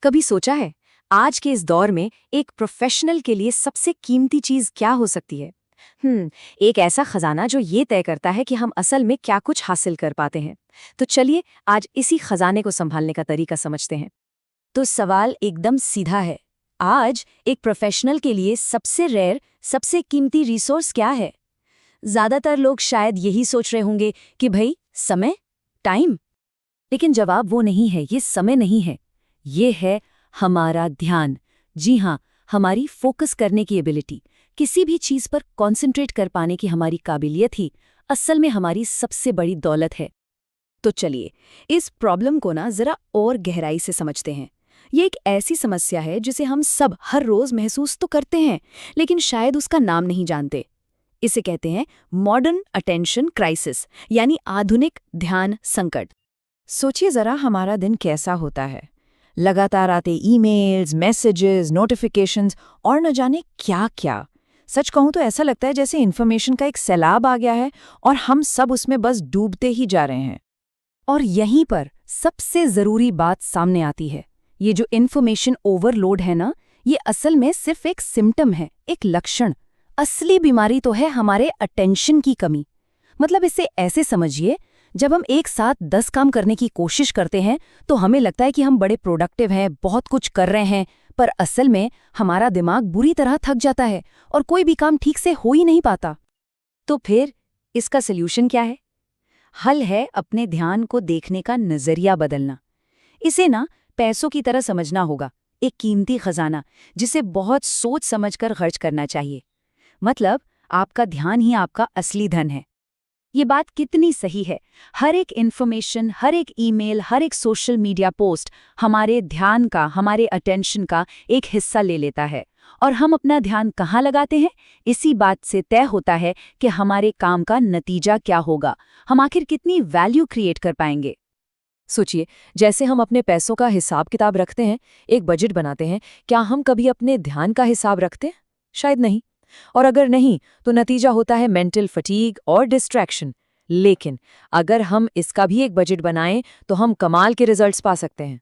कभी सोचा है आज के इस दौर में एक प्रोफेशनल के लिए सबसे कीमती चीज क्या हो सकती है? एक ऐसा खजाना जो ये तय करता है कि हम असल में क्या कुछ हासिल कर पाते हैं। तो चलिए आज इसी खजाने को संभालने का तरीका समझते हैं। तो सवाल एकदम सीधा है। आज एक प्रोफेशनल के लिए सबसे रेयर, सबसे कीमती रिसोर्स क्या है? ज्यादातर लोग शायद यही सोच रहे होंगे कि भाई समय, टाइम। लेकिन जवाब वो नहीं है, ये समय नहीं है। ये है हमारा ध्यान। जी हाँ, हमारी फोकस करने की एबिलिटी, किसी भी चीज पर कॉन्सेंट्रेट कर पाने की हमारी काबिलियत ही असल में हमारी सबसे बड़ी दौलत है। तो चलिए इस प्रॉब्लम को ना जरा और गहराई से समझते हैं। ये एक ऐसी समस्या है जिसे हम सब हर रोज महसूस तो करते हैं, लेकिन शायद उसका नाम नहीं जानते। इसे कहते हैं मॉडर्न अटेंशन क्राइसिस, यानी आधुनिक ध्यान संकट। सोचिए जरा हमारा दिन कैसा होता है। लगातार आते ईमेल्स, मैसेजेस, नोटिफिकेशंस और न जाने क्या क्या। सच कहूं तो ऐसा लगता है जैसे इन्फॉर्मेशन का एक सैलाब आ गया है और हम सब उसमें बस डूबते ही जा रहे हैं। और यहीं पर सबसे जरूरी बात सामने आती है। ये जो इन्फॉर्मेशन ओवरलोड है ना, ये असल में सिर्फ एक सिम्टम है, एक लक्षण। असली बीमारी तो है हमारे अटेंशन की कमी। मतलब इसे ऐसे समझिए, जब हम एक साथ 10 काम करने की कोशिश करते हैं तो हमें लगता है कि हम बड़े प्रोडक्टिव हैं, बहुत कुछ कर रहे हैं, पर असल में हमारा दिमाग बुरी तरह थक जाता है और कोई भी काम ठीक से हो ही नहीं पाता। तो फिर इसका सल्यूशन क्या है? हल है अपने ध्यान को देखने का नजरिया बदलना। इसे ना पैसों की तरह समझना होगा, एक कीमती खजाना जिसे बहुत सोच समझकर खर्च करना चाहिए। मतलब आपका ध्यान ही आपका असली धन है। ये बात कितनी सही है। हर एक इन्फॉर्मेशन, हर एक ईमेल, हर एक सोशल मीडिया पोस्ट हमारे ध्यान का, हमारे अटेंशन का एक हिस्सा ले लेता है। और हम अपना ध्यान कहाँ लगाते हैं, इसी बात से तय होता है कि हमारे काम का नतीजा क्या होगा, हम आखिर कितनी वैल्यू क्रिएट कर पाएंगे। सोचिए, जैसे हम अपने पैसों का हिसाब किताब रखते हैं, एक बजट बनाते हैं, क्या हम कभी अपने ध्यान का हिसाब रखते हैं? शायद नहीं। और अगर नहीं, तो नतीजा होता है मेंटल फटीग और डिस्ट्रैक्शन। लेकिन अगर हम इसका भी एक बजट बनाएं तो हम कमाल के रिजल्ट्स पा सकते हैं।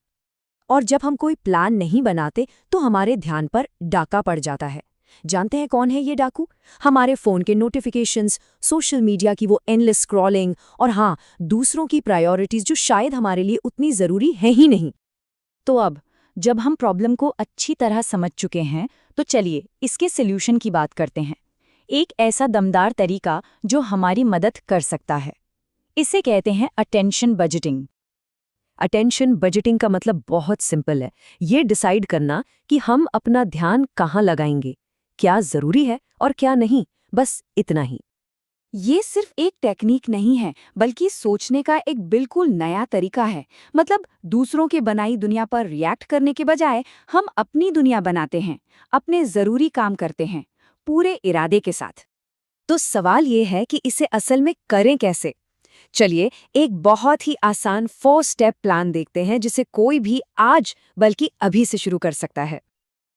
और जब हम कोई प्लान नहीं बनाते तो हमारे ध्यान पर डाका पड़ जाता है। जानते हैं कौन है ये डाकू? हमारे फोन के नोटिफिकेशंस, सोशल मीडिया की वो एंडलेस स्क्रॉलिंग और हाँ, दूसरों की प्रायोरिटीज जो शायद हमारे लिए उतनी जरूरी है ही नहीं। तो अब जब हम प्रॉब्लम को अच्छी तरह समझ चुके हैं, तो चलिए इसके सॉल्यूशन की बात करते हैं। एक ऐसा दमदार तरीका जो हमारी मदद कर सकता है। इसे कहते हैं अटेंशन बजटिंग। अटेंशन बजटिंग का मतलब बहुत सिंपल है। ये डिसाइड करना कि हम अपना ध्यान कहाँ लगाएंगे, क्या जरूरी है और क्या नहीं, बस इतना ही। ये सिर्फ एक टेक्निक नहीं है, बल्कि सोचने का एक बिल्कुल नया तरीका है। मतलब दूसरों के बनाई दुनिया पर रिएक्ट करने के बजाय हम अपनी दुनिया बनाते हैं, अपने जरूरी काम करते हैं, पूरे इरादे के साथ। तो सवाल ये है कि इसे असल में करें कैसे? चलिए एक बहुत ही आसान 4 स्टेप प्लान देखते हैं जिसे कोई भी आज बल्कि अभी से शुरू कर सकता है।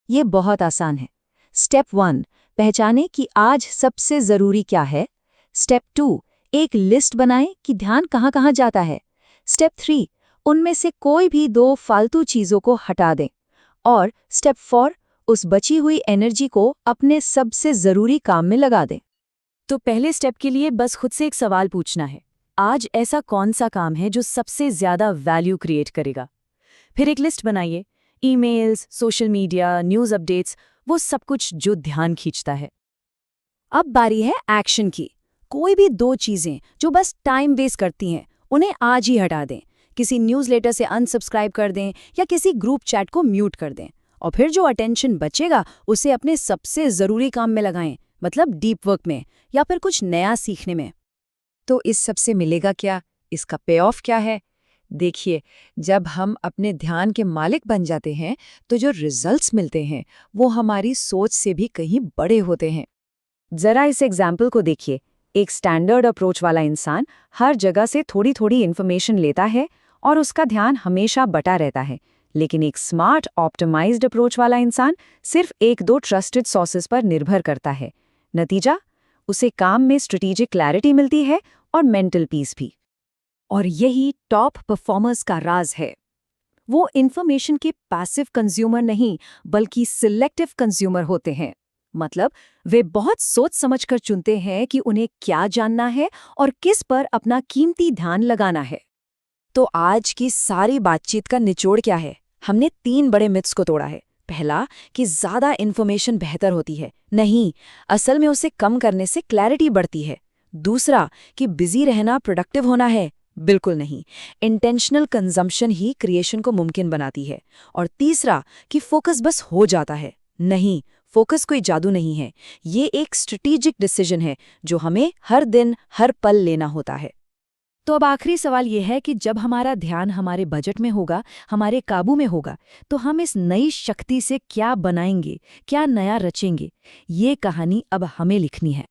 ये बहुत आसान है। स्टेप 1, पहचानें कि आज सबसे जरूरी क्या है। स्टेप 2, एक लिस्ट बनाएं कि ध्यान कहाँ कहाँ जाता है। स्टेप 3, उनमें से कोई भी 2 फालतू चीजों को हटा दें। और स्टेप 4, उस बची हुई एनर्जी को अपने सबसे जरूरी काम में लगा दें। तो पहले स्टेप के लिए बस खुद से एक सवाल पूछना है, आज ऐसा कौन सा काम है जो सबसे ज्यादा वैल्यू क्रिएट करेगा। फिर एक लिस्ट बनाइए, emails, social media, news updates, वो सब कुछ जो ध्यान खींचता है। अब बारी है एक्शन की। कोई भी 2 चीजें जो बस टाइम वेस्ट करती हैं, उन्हें आज ही हटा दें। किसी न्यूज़लेटर से अनसब्सक्राइब कर दें या किसी ग्रुप चैट को म्यूट कर दें। और फिर जो अटेंशन बचेगा उसे अपने सबसे जरूरी काम में लगाएं, मतलब डीप वर्क में या फिर कुछ नया सीखने में। तो इस सब से मिलेगा क्या? इसका पे ऑफ क्या है? देखिए, जब हम अपने ध्यान के मालिक बन जाते हैं तो जो रिजल्ट्स मिलते हैं वो हमारी सोच से भी कहीं बड़े होते हैं। जरा इस एग्जाम्पल को देखिए। एक स्टैंडर्ड अप्रोच वाला इंसान हर जगह से थोड़ी थोड़ी इन्फॉर्मेशन लेता है और उसका ध्यान हमेशा बटा रहता है। लेकिन एक स्मार्ट ऑप्टिमाइज्ड अप्रोच वाला इंसान सिर्फ 1-2 ट्रस्टेड सोर्सेज पर निर्भर करता है। नतीजा, उसे काम में स्ट्रेटेजिक क्लैरिटी मिलती है और मेंटल पीस भी। और यही टॉप परफॉर्मर्स का राज है। वो इन्फॉर्मेशन के पैसिव कंज्यूमर नहीं, बल्कि सिलेक्टिव कंज्यूमर होते हैं। मतलब वे बहुत सोच समझकर चुनते हैं कि उन्हें क्या जानना है और किस पर अपना कीमती ध्यान लगाना है। तो आज की सारी बातचीत का निचोड़ क्या है? हमने 3 बड़े मिथ्स को तोड़ा है। पहला, कि ज्यादा इन्फॉर्मेशन बेहतर होती है। नहीं, असल में उसे कम करने से क्लैरिटी बढ़ती है। दूसरा, कि बिजी रहना प्रोडक्टिव होना है। बिल्कुल नहीं, इंटेंशनल कंजम्पशन ही क्रिएशन को मुमकिन बनाती है। और तीसरा, कि फोकस बस हो जाता है। नहीं, फोकस कोई जादू नहीं है, ये एक स्ट्रेटेजिक डिसीजन है जो हमें हर दिन हर पल लेना होता है। तो अब आखिरी सवाल ये है कि जब हमारा ध्यान हमारे बजट में होगा, हमारे काबू में होगा, तो हम इस नई शक्ति से क्या बनाएंगे, क्या नया रचेंगे? ये कहानी अब हमें लिखनी है।